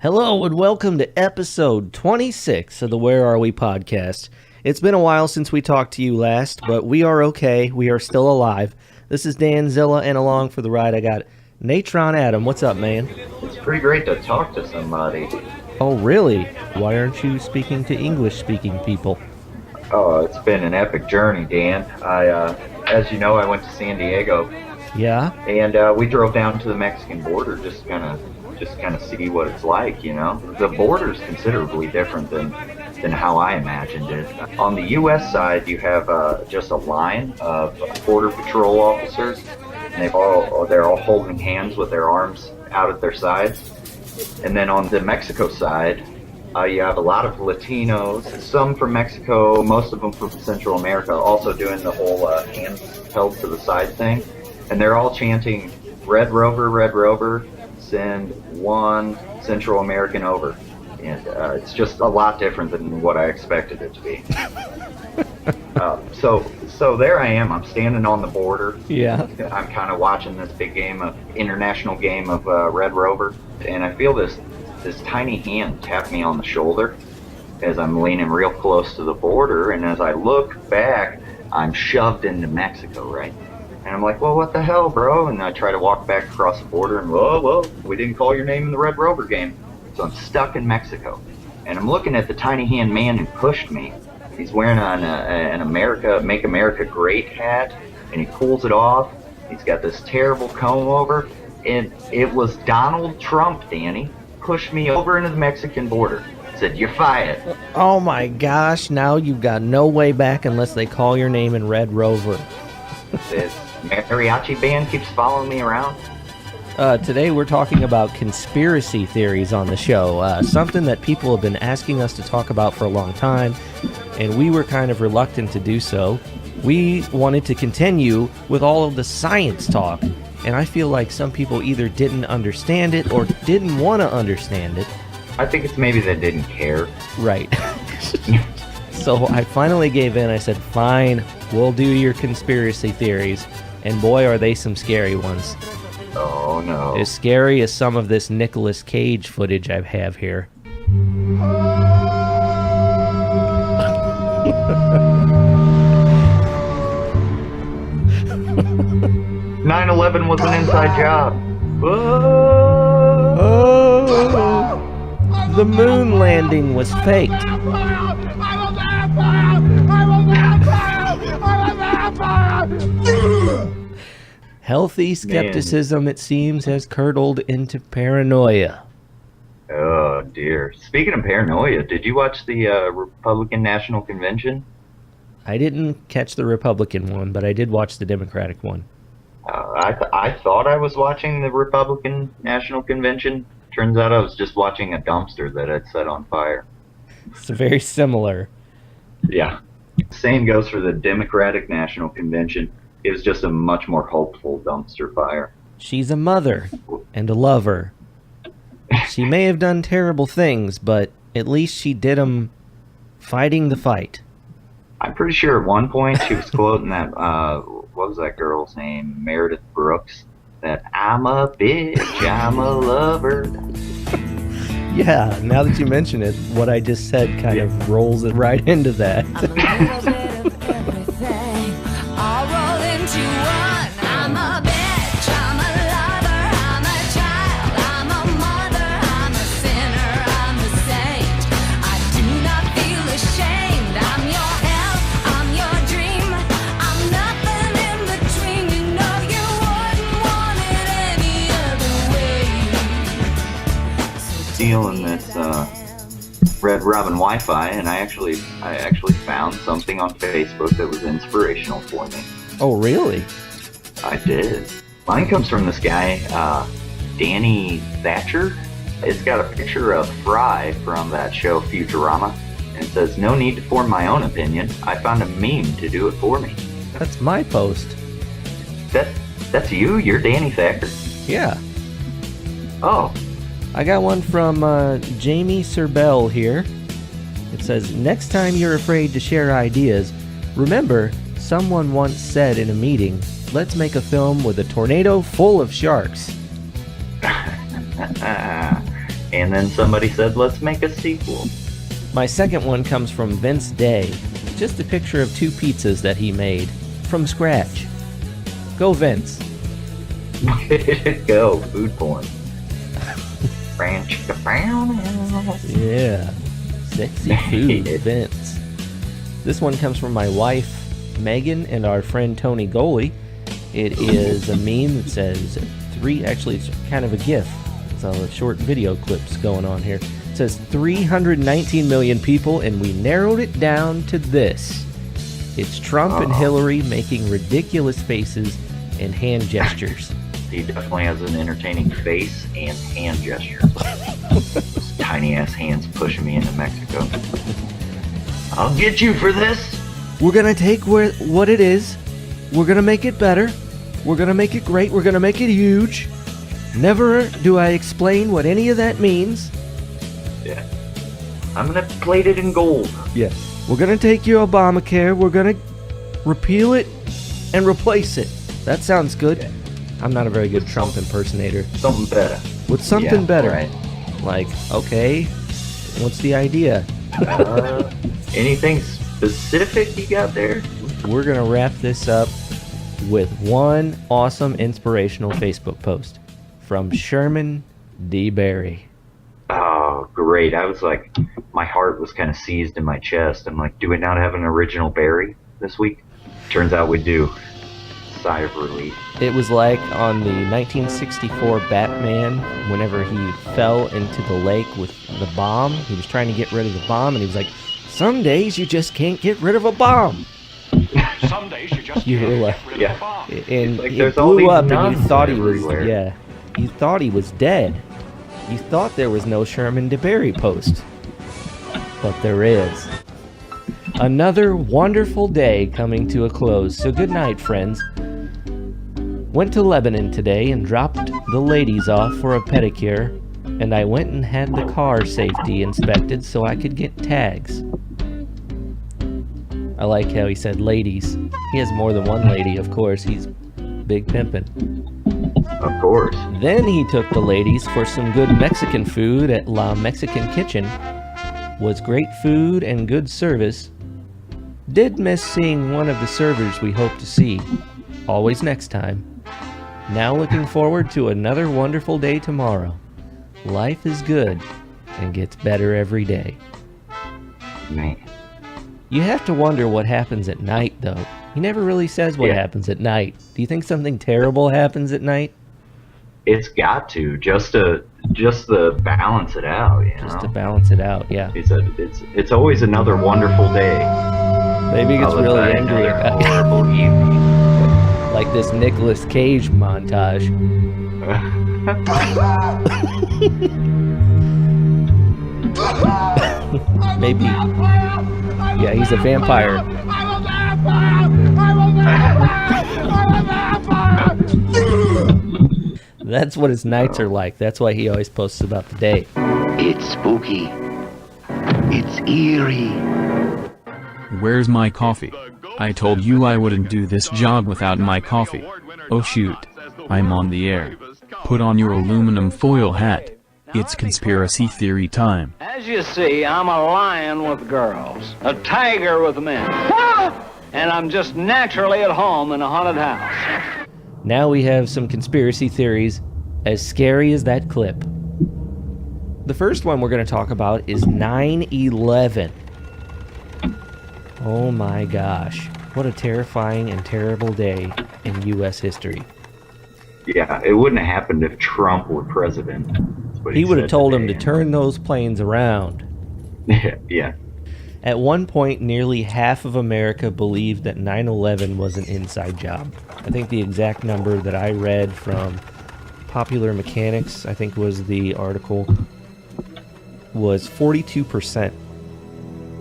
Hello and welcome to episode 26 of the Where Are We podcast. It's been a while since we talked to you last, but we are okay. We are still alive. This is Dan Zilla, and along for the ride I got Natron Adam. What's up, man? It's pretty great to talk to somebody. Oh, really? Why aren't you speaking to English-speaking people? Oh, it's been an epic journey, Dan. As you know, I went to San Diego. Yeah? And we drove down to the Mexican border just kind of see what it's like, you know. The border's considerably different than how I imagined it. On the U.S. side, you have just a line of Border Patrol officers, and they're all holding hands with their arms out at their sides. And then on the Mexico side, you have a lot of Latinos, some from Mexico, most of them from Central America, also doing the whole hands held to the side thing. And they're all chanting, Red Rover, send one Central American over. And it's just a lot different than what I expected it to be. So there I am. I'm standing on the border. Yeah. I'm kind of watching this big international game of Red Rover. And I feel this tiny hand tap me on the shoulder as I'm leaning real close to the border. And as I look back, I'm shoved into Mexico, right? And I'm like, well, what the hell, bro? And I try to walk back across the border, and whoa, we didn't call your name in the Red Rover game. So I'm stuck in Mexico. And I'm looking at the tiny hand man who pushed me. He's wearing an Make America Great hat, and he pulls it off. He's got this terrible comb over. And it was Donald Trump, Danny, pushed me over into the Mexican border. Said, you're fired. Oh my gosh, now you've got no way back unless they call your name in Red Rover. This mariachi band keeps following me around. Today we're talking about conspiracy theories on the show, something that people have been asking us to talk about for a long time, and we were kind of reluctant to do so. We wanted to continue with all of the science talk, and I feel like some people either didn't understand it or didn't want to understand it. I think it's maybe they didn't care. Right. So I finally gave in. I said, fine, we'll do your conspiracy theories. And boy, are they some scary ones. Oh, no. As scary as some of this Nicolas Cage footage I have here. 9/11 was an inside job. Oh, the moon landing was faked. Healthy skepticism, it seems, has curdled into paranoia. Oh, dear. Speaking of paranoia, did you watch the Republican National Convention? I didn't catch the Republican one, but I did watch the Democratic one. I thought I was watching the Republican National Convention. Turns out I was just watching a dumpster that had set on fire. It's very similar. Yeah. Same goes for the Democratic National Convention. It was just a much more hopeful dumpster fire. She's a mother and a lover. She may have done terrible things, but at least she did them fighting the fight. I'm pretty sure at one point she was quoting that, what was that girl's name? Meredith Brooks. That, I'm a bitch, I'm a lover. Yeah, now that you mention it, what I just said kind of rolls it right into that. I'm a little bit of everything. I'll roll into one. I'm a bitch, I'm a lover, I'm a child, I'm a mother, I'm a sinner, I'm a saint. I do not feel ashamed. I'm your hell, I'm your dream. I'm nothing in between. You know you wouldn't want it any other way. Stealing this Red Robin Wi-Fi, and I actually found something on Facebook that was inspirational for me. Oh, really? I did. Mine comes from this guy, Danny Thatcher. It's got a picture of Fry from that show Futurama, and it says, no need to form my own opinion. I found a meme to do it for me. That's my post. That's you? You're Danny Thatcher? Yeah. Oh. I got one from Jamie Serbell here. It says, next time you're afraid to share ideas, remember, someone once said in a meeting, let's make a film with a tornado full of sharks. And then somebody said, let's make a sequel. My second one comes from Vince Day. Just a picture of 2 pizzas that he made from scratch. Go Vince. Way to go, food porn. Ranch brown. Yeah. Sexy food, Vince. This one comes from my wife, Megan, and our friend Tony Goley. It is a meme that says actually it's kind of a GIF. So short video clips going on here. It says 319 million people, and we narrowed it down to this. It's Trump and Hillary making ridiculous faces and hand gestures. He definitely has an entertaining face and hand gesture. Those tiny-ass hands pushing me into Mexico. I'll get you for this. We're going to take what it is. We're going to make it better. We're going to make it great. We're going to make it huge. Never do I explain what any of that means. Yeah. I'm going to plate it in gold. Yeah. We're going to take your Obamacare. We're going to repeal it and replace it. That sounds good. Yeah. I'm not a very good Trump impersonator. Something better. With something better. Right. Like, okay, what's the idea? Anything specific you got there? We're going to wrap this up with one awesome inspirational Facebook post from Sherman D. Berry. Oh, great. I was like, my heart was kind of seized in my chest. I'm like, do we not have an original Barry this week? Turns out we do. Sigh of relief. It was like on the 1964 Batman, whenever he fell into the lake with the bomb. He was trying to get rid of the bomb, and he was like, some days you just can't get rid of a bomb. Some days you just You were like, can't get rid of a bomb. and like, it there's all blew these up, and you nuns thought he was, everywhere. you thought he was dead. You thought there was no Sherman DeBerry post, but there is. Another wonderful day coming to a close. So good night, friends. Went to Lebanon today and dropped the ladies off for a pedicure, and I went and had the car safety inspected so I could get tags. I like how he said ladies. He has more than one lady, of course. He's big pimpin'. Of course. Then he took the ladies for some good Mexican food at La Mexican Kitchen. Was great food and good service. Did miss seeing one of the servers we hope to see. Always next time. Now looking forward to another wonderful day tomorrow. Life is good and gets better every day. Man. You have to wonder what happens at night, though. He never really says what happens at night. Do you think something terrible happens at night? It's got to just to balance it out, you know. Just to balance it out, yeah. It's always another wonderful day. Maybe he gets Followed really by angry another about horrible evening. like this Nicolas Cage montage. Maybe. Yeah, he's a vampire. That's what his nights are like. That's why he always posts about the day. It's spooky. It's eerie. Where's my coffee? I told you I wouldn't do this job without my coffee. Oh shoot. I'm on the air. Put on your aluminum foil hat. It's conspiracy theory time. As you see, I'm a lion with girls, a tiger with men, and I'm just naturally at home in a haunted house. Now we have some conspiracy theories as scary as that clip. The first one we're going to talk about is 9/11. Oh my gosh. What a terrifying and terrible day in U.S. history. Yeah, it wouldn't have happened if Trump were president. That's what He would have said told him today. to turn those planes around. Yeah. At one point, nearly half of America believed that 9/11 was an inside job. I think the exact number that I read from Popular Mechanics, I think was the article, was 42%.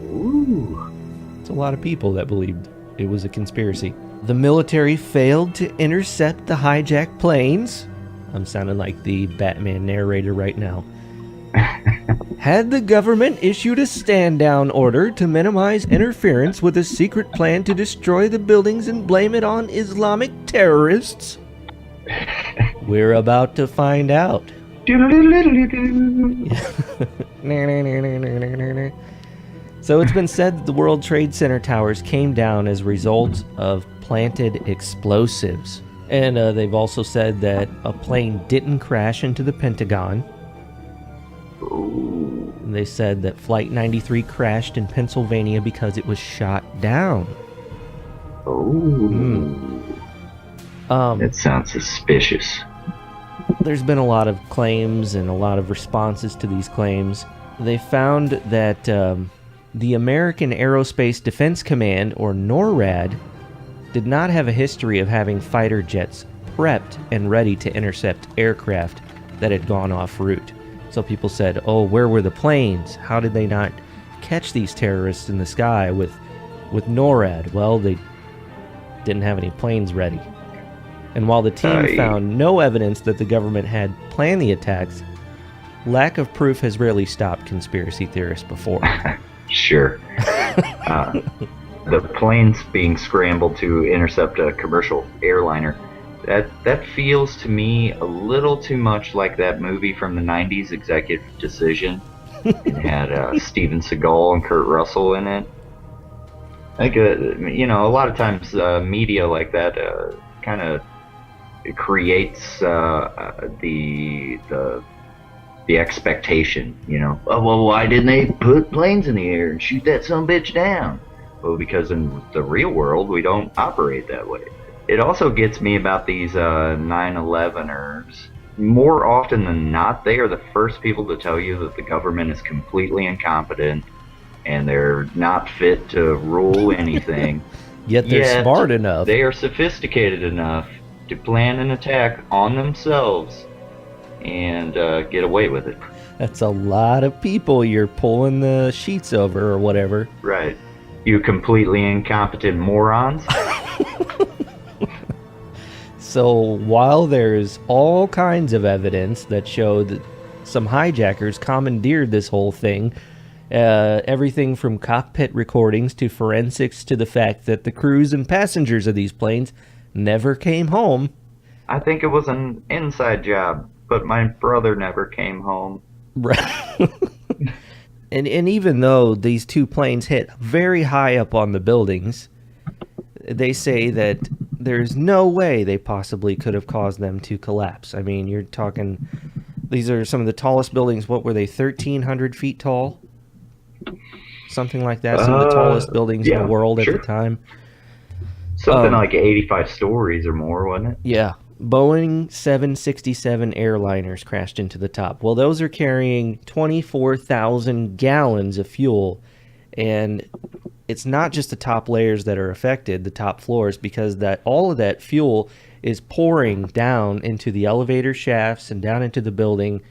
Ooh. It's a lot of people that believed it was a conspiracy. The military failed to intercept the hijacked planes. I'm sounding like the Batman narrator right now. Had the government issued a stand-down order to minimize interference with a secret plan to destroy the buildings and blame it on Islamic terrorists? We're about to find out. So it's been said that the World Trade Center towers came down as a result of planted explosives. And they've also said that a plane didn't crash into the Pentagon. And they said that Flight 93 crashed in Pennsylvania because it was shot down. That sounds suspicious. There's been a lot of claims and a lot of responses to these claims. They found that the American Aerospace Defense Command, or NORAD, did not have a history of having fighter jets prepped and ready to intercept aircraft that had gone off route. So people said, oh, where were the planes? How did they not catch these terrorists in the sky with NORAD? Well, they didn't have any planes ready. And while the team found no evidence that the government had planned the attacks, lack of proof has rarely stopped conspiracy theorists before. Sure. The planes being scrambled to intercept a commercial airliner, that feels to me a little too much like that movie from the 90s, Executive Decision. It had Steven Seagal and Kurt Russell in it. I think, a lot of times media like that kind of creates the expectation, Oh, well, why didn't they put planes in the air and shoot that sumbitch down? Well, because in the real world, we don't operate that way. It also gets me about these 9/11ers. More often than not, they are the first people to tell you that the government is completely incompetent and they're not fit to rule anything. Yet they're smart enough. They are sophisticated enough to plan an attack on themselves and get away with it. That's a lot of people you're pulling the sheets over or whatever. Right. You completely incompetent morons. So while there's all kinds of evidence that show that some hijackers commandeered this whole thing, everything from cockpit recordings to forensics to the fact that the crews and passengers of these planes never came home. I think it was an inside job, but my brother never came home. Right. And even though these two planes hit very high up on the buildings, they say that there's no way they possibly could have caused them to collapse. I mean, you're talking, these are some of the tallest buildings. What were they, 1,300 feet tall? Something like that. Some of the tallest buildings in the world at the time. Something like 85 stories or more, wasn't it? Yeah. Boeing 767 airliners crashed into the top. Well, those are carrying 24,000 gallons of fuel, and it's not just the top layers that are affected, the top floors, because all of that fuel is pouring down into the elevator shafts and down into the building,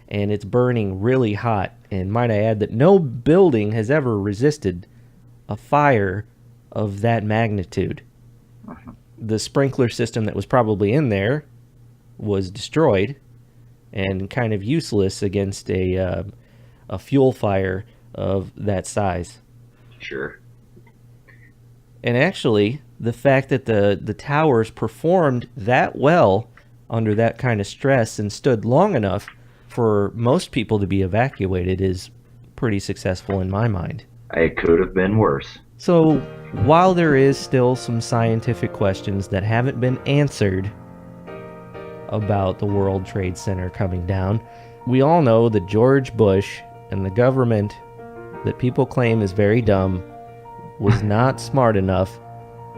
and it's burning really hot. And might I add that no building has ever resisted a fire of that magnitude. The sprinkler system that was probably in there was destroyed and kind of useless against a fuel fire of that size. Sure. And actually, the fact that the towers performed that well under that kind of stress and stood long enough for most people to be evacuated is pretty successful in my mind. It could have been worse. So, while there is still some scientific questions that haven't been answered about the World Trade Center coming down, we all know that George Bush and the government that people claim is very dumb was not smart enough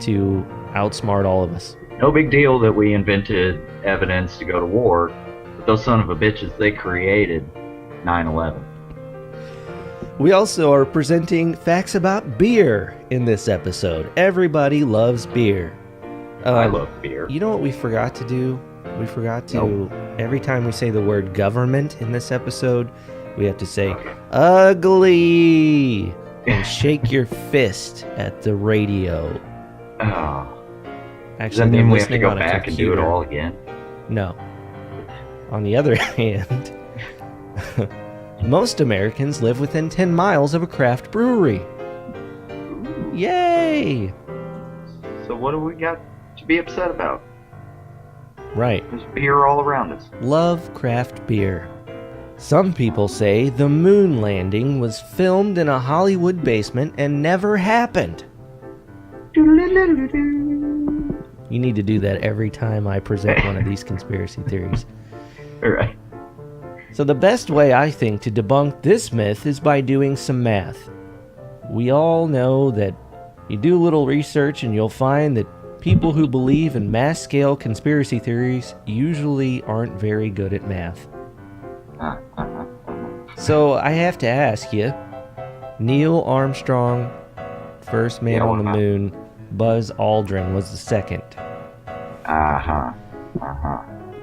to outsmart all of us. No big deal that we invented evidence to go to war, but those son of a bitches, they created 9/11. We also are presenting facts about beer in this episode. Everybody loves beer. I love beer. You know what we forgot to do? We forgot to, every time we say the word government in this episode, we have to say, ugly, and shake your fist at the radio. Oh. Actually, Does that mean we have to listening go on a back and do it computer. all again? No. On the other hand, most Americans live within 10 miles of a craft brewery. Yay! So what do we got to be upset about? Right. There's beer all around us. Love craft beer. Some people say the moon landing was filmed in a Hollywood basement and never happened. You need to do that every time I present one of these conspiracy theories. All right. So the best way, I think, to debunk this myth is by doing some math. We all know that you do a little research and you'll find that people who believe in mass-scale conspiracy theories usually aren't very good at math. So I have to ask you, Neil Armstrong, first man on the moon, Buzz Aldrin was the second.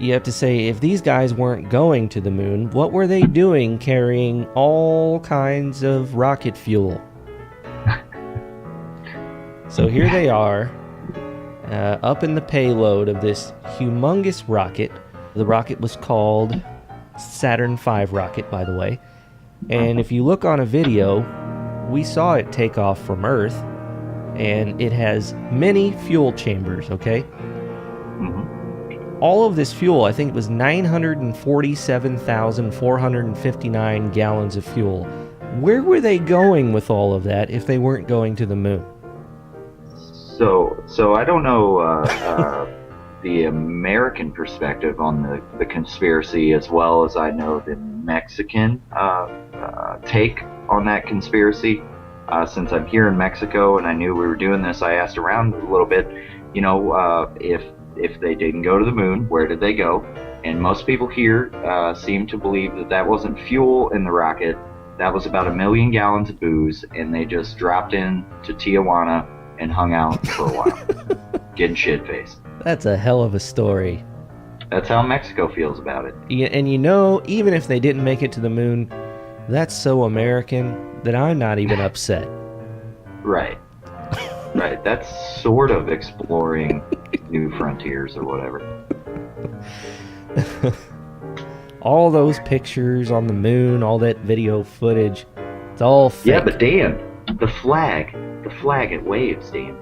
You have to say, if these guys weren't going to the moon, what were they doing carrying all kinds of rocket fuel? So here they are, up in the payload of this humongous rocket. The rocket was called Saturn V rocket, by the way. And if you look on a video, we saw it take off from Earth, and it has many fuel chambers, okay? All of this fuel, I think it was 947,459 gallons of fuel. Where were they going with all of that if they weren't going to the moon? So I don't know the American perspective on the conspiracy as well as I know the Mexican take on that conspiracy. Since I'm here in Mexico and I knew we were doing this, I asked around a little bit, if they didn't go to the moon, where did they go? And most people here seem to believe that wasn't fuel in the rocket. That was about 1 million gallons of booze, and they just dropped in to Tijuana and hung out for a while, getting shit-faced. That's a hell of a story. That's how Mexico feels about it. And even if they didn't make it to the moon, that's so American that I'm not even upset. Right. Right. That's sort of exploring new frontiers or whatever. All those pictures on the moon, all that video footage, it's all fake. Yeah, but Dan, the flag it waves, Dan.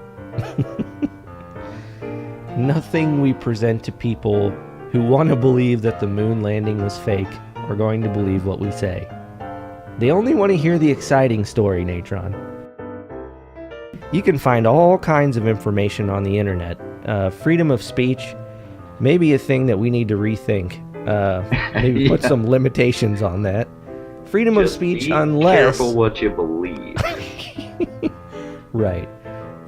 Nothing we present to people who want to believe that the moon landing was fake are going to believe what we say. They only want to hear the exciting story, Natron. You can find all kinds of information on the internet. Freedom of speech may be a thing that we need to rethink. Maybe put some limitations on that. Freedom of speech, unless... careful what you believe. Right.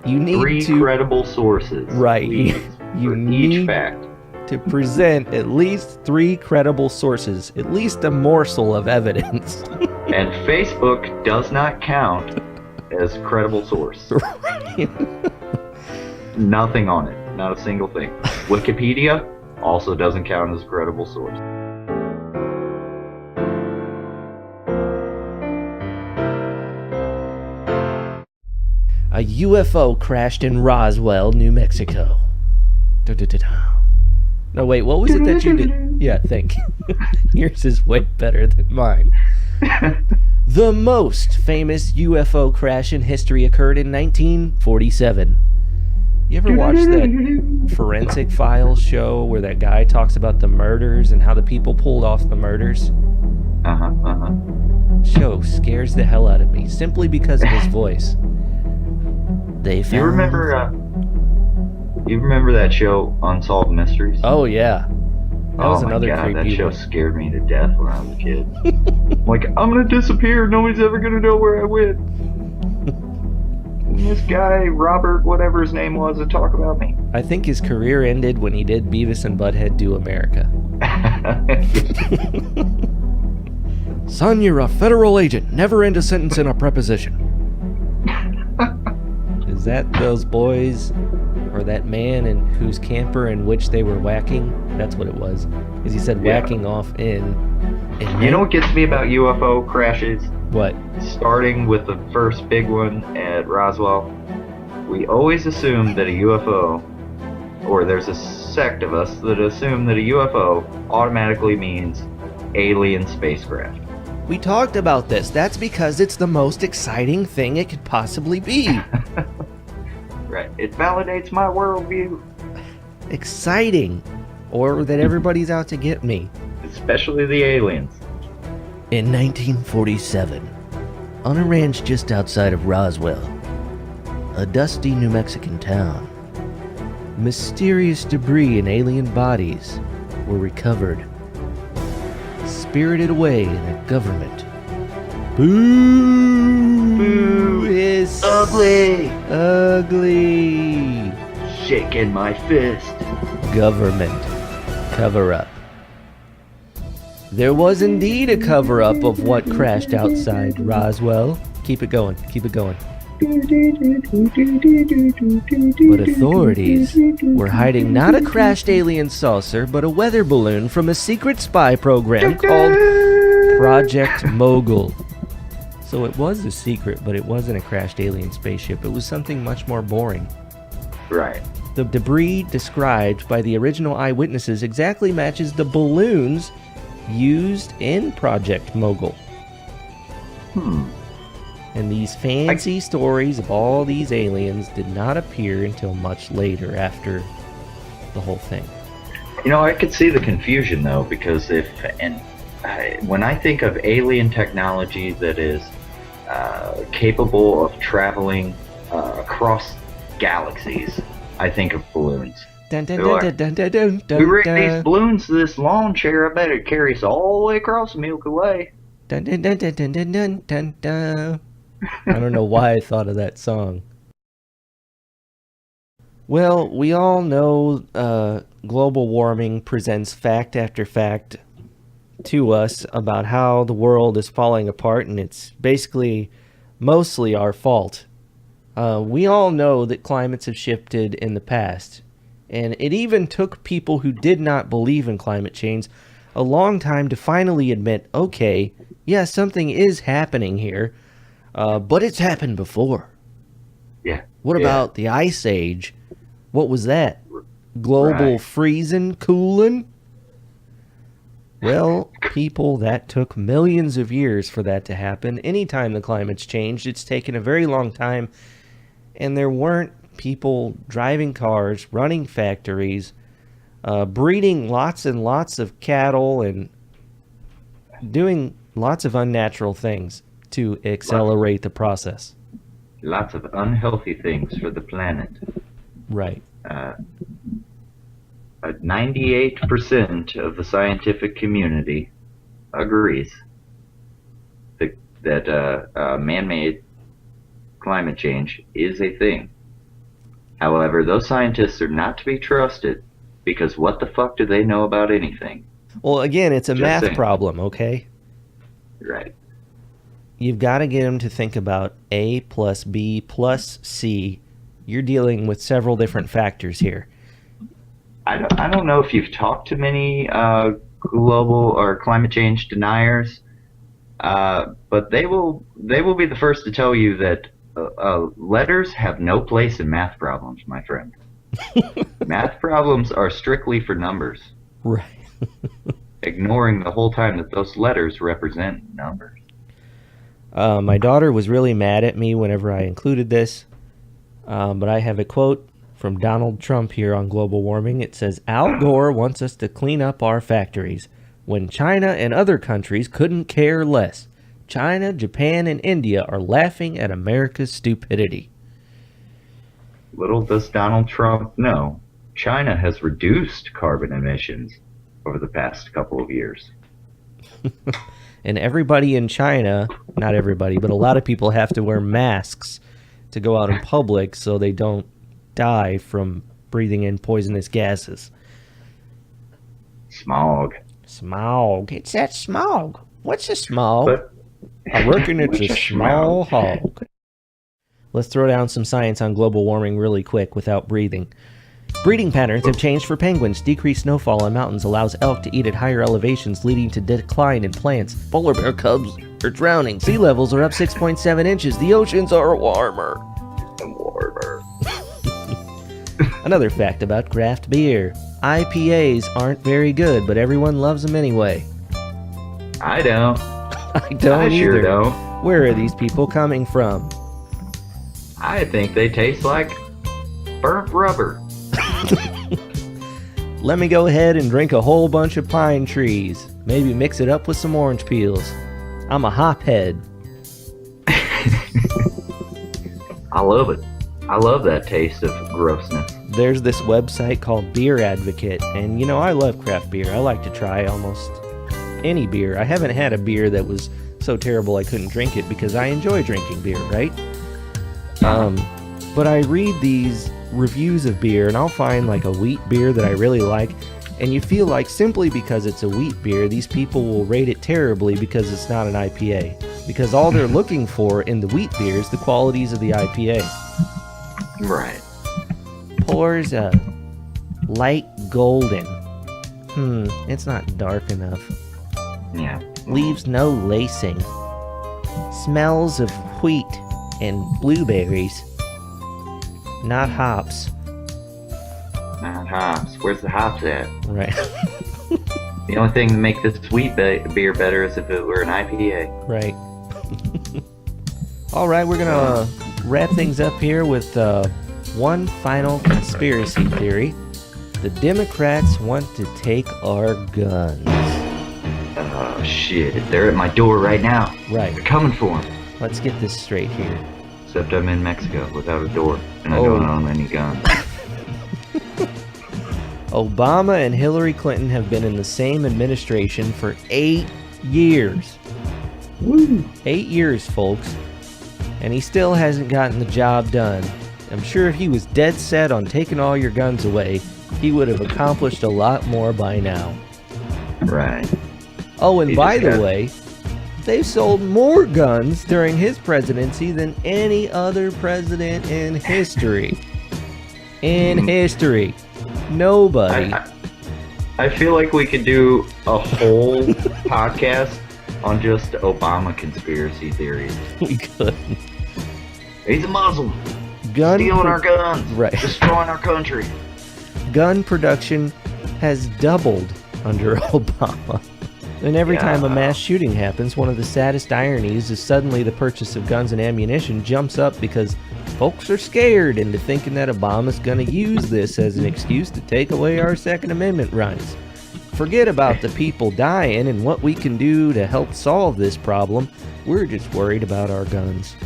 You need Three credible sources. Right. You need each fact to present at least 3 credible sources, at least a morsel of evidence. And Facebook does not count as credible source. Right. Nothing on it. Not a single thing. Wikipedia also doesn't count as a credible source. A UFO crashed in Roswell, New Mexico. No, wait, what was it that you did? Yeah, thank you. Yours is way better than mine. The most famous UFO crash in history occurred in 1947. You ever watch that Forensic Files show where that guy talks about the murders and how the people pulled off the murders? Show scares the hell out of me simply because of his voice. They found... You remember that show, Unsolved Mysteries? Oh, yeah. That was another creepy one. That show scared me to death when I was a kid. Like, I'm gonna disappear. Nobody's ever gonna know where I went. And this guy, Robert, whatever his name was, would talk about me. I think his career ended when he did Beavis and Butthead Do America. Son, you're a federal agent. Never end a sentence in a preposition. Is that those boys or that man in whose camper in which they were whacking? That's what it was. Because he said whacking off in you know what gets me about UFO crashes? What? Starting with the first big one at Roswell, we always assume that a UFO, or there's a sect of us that assume that a UFO automatically means alien spacecraft. We talked about this. That's because it's the most exciting thing it could possibly be. Right. It validates my worldview. Exciting. or that everybody's out to get me. Especially the aliens. In 1947, on a ranch just outside of Roswell, a dusty New Mexican town, mysterious debris and alien bodies were recovered, spirited away in a government. Boo! Hiss. Ugly! Ugly! Shaking my fist. Government cover-up. There was indeed a cover-up of what crashed outside Roswell. Keep it going, keep it going. But authorities were hiding not a crashed alien saucer, but a weather balloon from a secret spy program called Project Mogul. So it was a secret, but it wasn't a crashed alien spaceship. It was something much more boring. Right. The debris described by the original eyewitnesses exactly matches the balloons used in Project Mogul. And these fancy stories of all these aliens did not appear until much later after the whole thing. You know, I could see the confusion though, because when I think of alien technology that is capable of traveling across galaxies, I think of balloons. Dun, dun, They're dun, like, dun, dun, dun, dun, we rigged dun. these balloons to this lawn chair. I bet it carries all the way across the Milky Way. Dun, dun, dun, dun, dun, dun, dun, dun, dun. I don't know why I thought of that song. Well, we all know global warming presents fact after fact to us about how the world is falling apart, and it's basically mostly our fault. We all know that climates have shifted in the past, and it even took people who did not believe in climate change a long time to finally admit, okay, yeah, something is happening here, but it's happened before. Yeah. What about the Ice Age? What was that? Global freezing, cooling? Well, people, that took millions of years for that to happen. Anytime the climate's changed, it's taken a very long time, and there weren't people driving cars, running factories, breeding lots and lots of cattle, and doing lots of unnatural things to accelerate the process. Lots of unhealthy things for the planet. Right. 98% of the scientific community agrees that man-made climate change is a thing. However, those scientists are not to be trusted, because what the fuck do they know about anything? Well, again, it's a Just math saying. problem, okay? Right. You've got to get them to think about A plus B plus C. You're dealing with several different factors here. I don't know if you've talked to many global or climate change deniers, but they will be the first to tell you that letters have no place in math problems, my friend. Math problems are strictly for numbers, Right. ignoring the whole time that those letters represent numbers. My daughter was really mad at me whenever I included this, but I have a quote from Donald Trump here on global warming. It says, Al Gore wants us to clean up our factories when China and other countries couldn't care less. China, Japan, and India are laughing at America's stupidity. Little does Donald Trump know, China has reduced carbon emissions over the past couple of years. And everybody in China, not everybody, but a lot of people have to wear masks to go out in public so they don't die from breathing in poisonous gases. Smog. Smog. It's that smog. What's a smog? But I reckon it's What's a a small smog? hog. Let's throw down some science on global warming really quick without breathing. Breeding patterns have changed for penguins. Decreased snowfall on mountains allows elk to eat at higher elevations, leading to decline in plants. Polar bear cubs are drowning. Sea levels are up 6.7 inches. The oceans are warmer. warmer. Another fact about craft beer. IPAs aren't very good, but everyone loves them anyway. I don't. I don't I either. sure don't. Where are these people coming from? I think they taste like burnt rubber. Let me go ahead and drink a whole bunch of pine trees. Maybe mix it up with some orange peels. I'm a hophead. I love it. I love that taste of grossness. There's this website called Beer Advocate, and I love craft beer. I like to try almost any beer. I haven't had a beer that was so terrible I couldn't drink it because I enjoy drinking beer, right? But I read these reviews of beer, and I'll find like a wheat beer that I really like, and you feel like simply because it's a wheat beer, these people will rate it terribly because it's not an IPA. Because all they're looking for in the wheat beer is the qualities of the IPA. Right. Pours a light golden. It's not dark enough. Yeah. Leaves no lacing. Smells of wheat and blueberries. Not hops. Not hops. Where's the hops at? Right. The only thing to make this sweet beer better is if it were an IPA. Right. All right, we're gonna wrap things up here with one final conspiracy theory. The Democrats want to take our guns. Oh shit! They're at my door right now. Right. They're coming for them. Let's get this straight here. Except I'm in Mexico without a door, and I don't own any guns. Obama and Hillary Clinton have been in the same administration for 8 years. Woo! 8 years, folks. And he still hasn't gotten the job done. I'm sure if he was dead set on taking all your guns away, he would have accomplished a lot more by now. Right. Oh, and He by just the had- way, they sold more guns during his presidency than any other president in history. In history. Nobody. I feel like we could do a whole podcast on just Obama conspiracy theories. We could. He's a Muslim. Gun Stealing our guns. Right. Destroying our country. Gun production has doubled under Obama. And every time a mass shooting happens, one of the saddest ironies is suddenly the purchase of guns and ammunition jumps up because folks are scared into thinking that Obama's going to use this as an excuse to take away our Second Amendment rights. Forget about the people dying and what we can do to help solve this problem. We're just worried about our guns.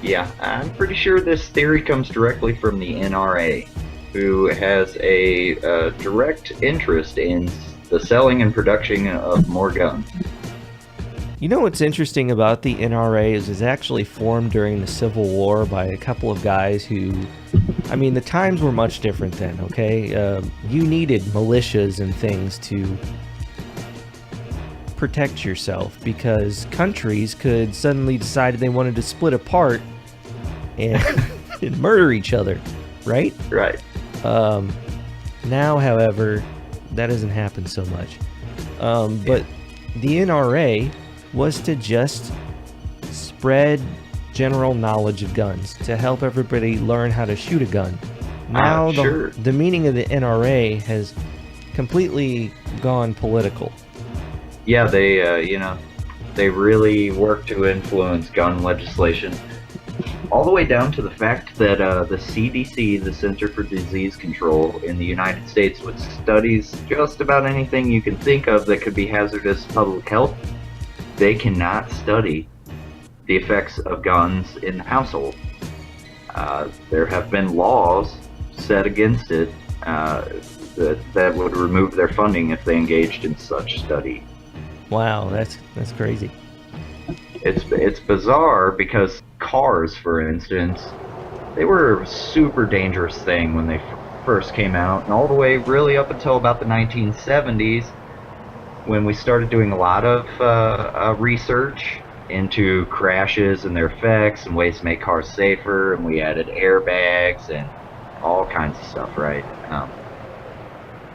Yeah, I'm pretty sure this theory comes directly from the NRA, who has a direct interest in the selling and production of more guns. You know what's interesting about the NRA is it's actually formed during the Civil War by a couple of guys who, I mean, the times were much different then, okay? You needed militias and things to protect yourself because countries could suddenly decide they wanted to split apart and, and murder each other, right? Right. Now, however, that doesn't happen so much. But the NRA was to just spread general knowledge of guns, to help everybody learn how to shoot a gun. Now sure. the meaning of the NRA has completely gone political. Yeah, they really work to influence gun legislation, all the way down to the fact that the CDC, the Center for Disease Control in the United States, which studies just about anything you can think of that could be hazardous to public health, they cannot study the effects of guns in the household. There have been laws set against it that would remove their funding if they engaged in such study. Wow, that's crazy. It's bizarre because cars, for instance, they were a super dangerous thing when they first came out, and all the way really up until about the 1970s, when we started doing a lot of research into crashes and their effects and ways to make cars safer, and we added airbags and all kinds of stuff, right?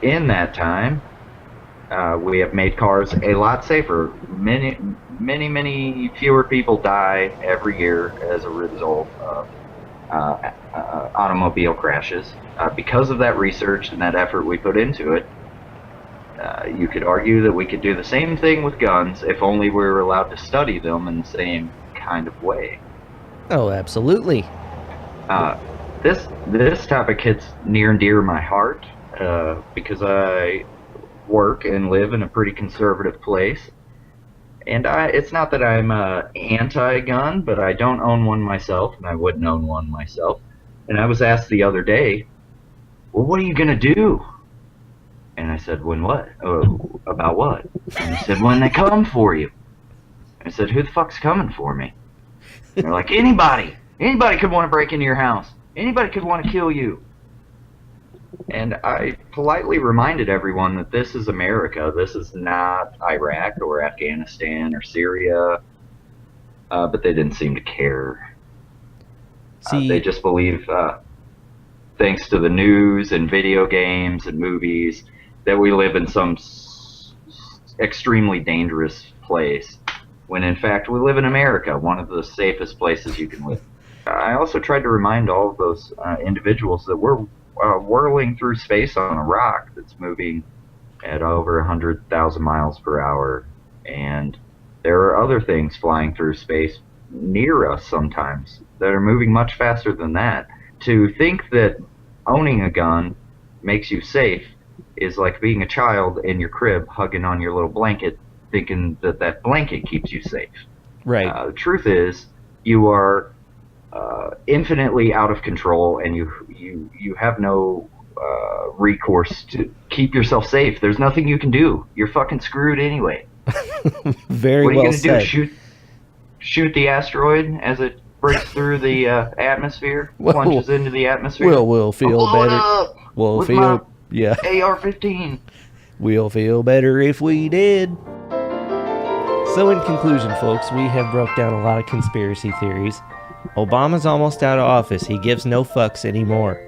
In that time, we have made cars a lot safer. Many fewer people die every year as a result of automobile crashes. Because of that research and that effort we put into it, you could argue that we could do the same thing with guns if only we were allowed to study them in the same kind of way. Oh, absolutely. This topic hits near and dear to my heart because I work and live in a pretty conservative place. And it's not that I'm anti-gun, but I don't own one myself, and I wouldn't own one myself. And I was asked the other day, well, what are you going to do? And I said, when what? Oh, about what? And he said, when they come for you. I said, who the fuck's coming for me? And they're like, anybody. Anybody could want to break into your house. Anybody could want to kill you. And I politely reminded everyone that this is America. This is not Iraq or Afghanistan or Syria. But they didn't seem to care. See, they just believe, thanks to the news and video games and movies, that we live in some extremely dangerous place. When in fact we live in America, one of the safest places you can live. I also tried to remind all of those individuals that we're whirling through space on a rock that's moving at over 100,000 miles per hour, and there are other things flying through space near us sometimes that are moving much faster than that. To think that owning a gun makes you safe is like being a child in your crib hugging on your little blanket, thinking that that blanket keeps you safe. right. The truth is, you are infinitely out of control, and you have no recourse to keep yourself safe. There's nothing you can do. You're fucking screwed anyway. Very What are you well gonna said. do? Shoot the asteroid as it breaks through the atmosphere, Well, plunges into the atmosphere? We'll feel I'll blow it better. up We'll with feel, yeah. my AR-15. We'll feel better if we did. So in conclusion, folks, we have broke down a lot of conspiracy theories. Obama's almost out of office. He gives no fucks anymore.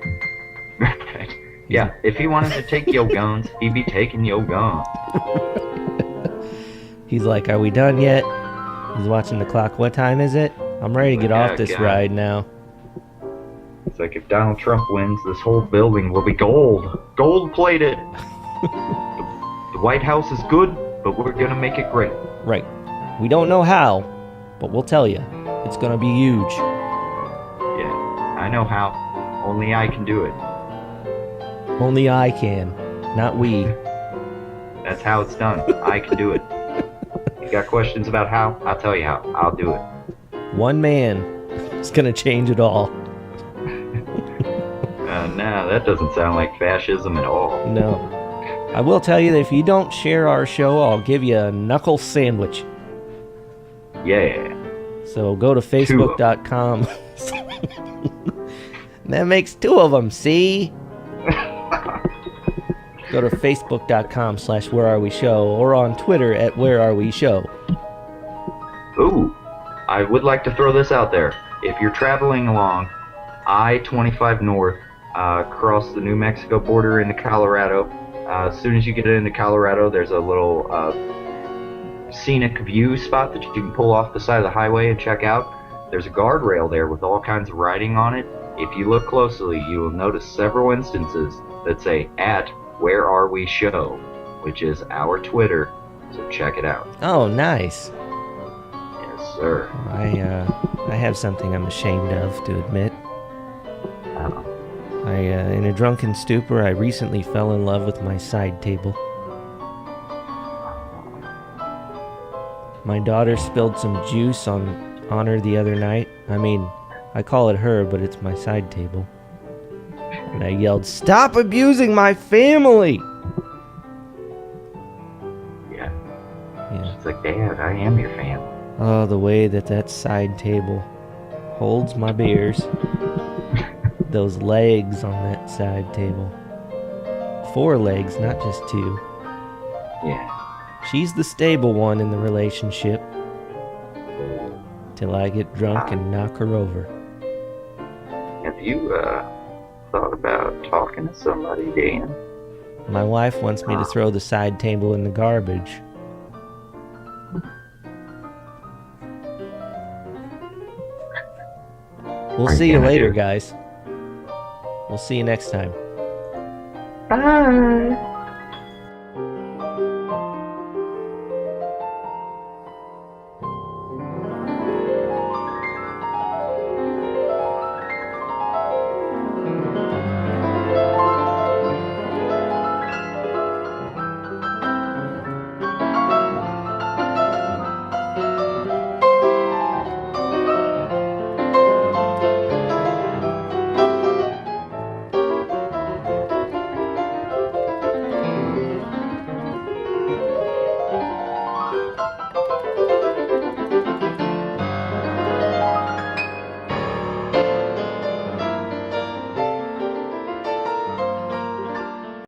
Yeah, if he wanted to take your guns, he'd be taking your guns. He's like, are we done yet? He's watching the clock. What time is it? I'm ready to get off this God. ride now. It's like if Donald Trump wins, this whole building will be gold. Gold-plated. The White House is good, but we're gonna make it great. Right. We don't know how, but we'll tell you. It's gonna be huge. Yeah, I know how. Only I can do it. Only I can, not we. That's how it's done. I can do it. You got questions about how? I'll tell you how. I'll do it. One man is gonna change it all. No, that doesn't sound like fascism at all. No. I will tell you that if you don't share our show, I'll give you a knuckle sandwich. Yeah. So go to facebook.com. That makes two of them, see? Go to facebook.com/whereareweshow or on Twitter at whereareweshow. Ooh, I would like to throw this out there. If you're traveling along I-25 North, across the New Mexico border into Colorado, as soon as you get into Colorado, there's a little scenic view spot that you can pull off the side of the highway and check out. There's a guardrail there with all kinds of writing on it. If you look closely, you will notice several instances that say at Where Are We Show, which is our Twitter, so check it out. Oh, nice. Yes, sir. I have something I'm ashamed of to admit. Uh, In a drunken stupor, I recently fell in love with my side table. My daughter spilled some juice on her the other night. I mean, I call it her, but it's my side table. And I yelled, "Stop abusing my family!" yeah. Yeah. It's like, Dad, I am your family. Oh, the way that side table holds my beers. Those legs on that side table. 4 legs, not just 2. Yeah. She's the stable one in the relationship. Till I get drunk and knock her over. Have you thought about talking to somebody, Dan? My wife wants me to throw the side table in the garbage. We'll Are see you you gonna later, do- guys. We'll see you next time. Bye.